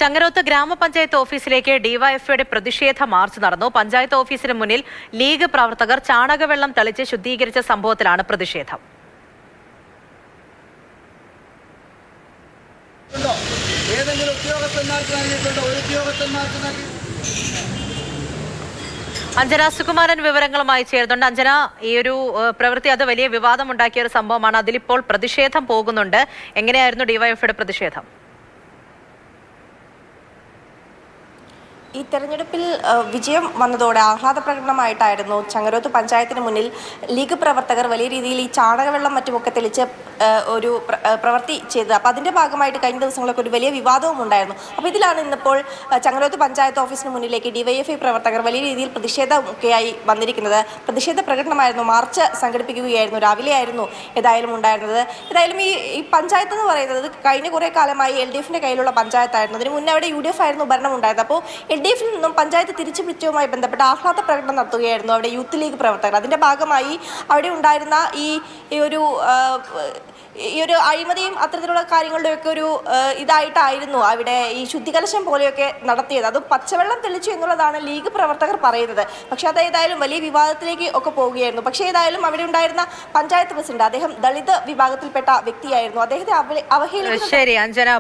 ചങ്ങരോത്ത് ഗ്രാമപഞ്ചായത്ത് ഓഫീസിലേക്ക് ഡിവൈഎഫ്ഐയുടെ പ്രതിഷേധ മാർച്ച് നടന്നു. പഞ്ചായത്ത് ഓഫീസിന് മുന്നിൽ ലീഗ് പ്രവർത്തകർ ചാണകവെള്ളം തളിച്ച് ശുദ്ധീകരിച്ച സംഭവത്തിലാണ് പ്രതിഷേധം. അഞ്ജന സുകുമാരൻ വിവരങ്ങളുമായി ചേർന്നുണ്ട്. അഞ്ജന, ഈ ഒരു പ്രവൃത്തി അത് വലിയ വിവാദമുണ്ടാക്കിയ ഒരു സംഭവമാണ്. അതിലിപ്പോൾ പ്രതിഷേധം പോകുന്നുണ്ട്. എങ്ങനെയായിരുന്നു ഡിവൈഎഫ്ഐയുടെ പ്രതിഷേധം? ഈ തെരഞ്ഞെടുപ്പിൽ വിജയം വന്നതോടെ ആഹ്ലാദ പ്രകടനമായിട്ടായിരുന്നു ചങ്ങരോത്ത് പഞ്ചായത്തിന് മുന്നിൽ ലീഗ് പ്രവർത്തകർ വലിയ രീതിയിൽ ഈ ചാണകവെള്ളം മറ്റുമൊക്കെ തെളിച്ച് ഒരു പ്രവൃത്തി ചെയ്തത്. അപ്പോൾ അതിൻ്റെ ഭാഗമായിട്ട് കഴിഞ്ഞ ദിവസങ്ങളൊക്കെ ഒരു വലിയ വിവാദവും ഉണ്ടായിരുന്നു. അപ്പോൾ ഇതിലാണ് ഇന്നിപ്പോൾ ചങ്ങരോത്ത് പഞ്ചായത്ത് ഓഫീസിന് മുന്നിലേക്ക് ഡിവൈഎഫ്ഐ പ്രവർത്തകർ വലിയ രീതിയിൽ പ്രതിഷേധമൊക്കെയായി വന്നിരിക്കുന്നത്. പ്രതിഷേധ പ്രകടനമായിരുന്നു, മാർച്ച് സംഘടിപ്പിക്കുകയായിരുന്നു, രാവിലെ ആയിരുന്നു ഏതായാലും ഉണ്ടായിരുന്നത്. ഏതായാലും ഈ പഞ്ചായത്ത് എന്ന് പറയുന്നത് കഴിഞ്ഞ കുറേ കാലമായി LDFിൻ്റെ കയ്യിലുള്ള പഞ്ചായത്തായിരുന്നു. അതിന് മുന്നേ അവിടെ UDF ആയിരുന്നു ഭരണം ഉണ്ടായിരുന്നത്. അപ്പോൾ LDFിൽ നിന്നും പഞ്ചായത്ത് തിരിച്ചുപിടിച്ചതുമായി ബന്ധപ്പെട്ട ആഹ്ലാദ പ്രകടനം നടത്തുകയായിരുന്നു അവിടെ യൂത്ത് ലീഗ് പ്രവർത്തകർ. അതിൻ്റെ ഭാഗമായി അവിടെ ഉണ്ടായിരുന്ന ഈ ഒരു അഴിമതിയും അത്തരത്തിലുള്ള കാര്യങ്ങളുടെയൊക്കെ ഒരു ഇതായിട്ടായിരുന്നു അവിടെ ഈ ശുദ്ധികലശം പോലെയൊക്കെ നടത്തിയത്. അതും പച്ചവെള്ളം തെളിച്ചു എന്നുള്ളതാണ് ലീഗ് പ്രവർത്തകർ പറയുന്നത്. പക്ഷേ അത് ഏതായാലും വലിയ വിവാദത്തിലേക്ക് ഒക്കെ പോവുകയായിരുന്നു. പക്ഷേ ഏതായാലും അവിടെ ഉണ്ടായിരുന്ന പഞ്ചായത്ത് പ്രസിഡന്റ്, അദ്ദേഹം ദളിത് വിഭാഗത്തിൽപ്പെട്ട വ്യക്തിയായിരുന്നു. അദ്ദേഹത്തെ അവഹേളിച്ചു. ശരി അഞ്ജന.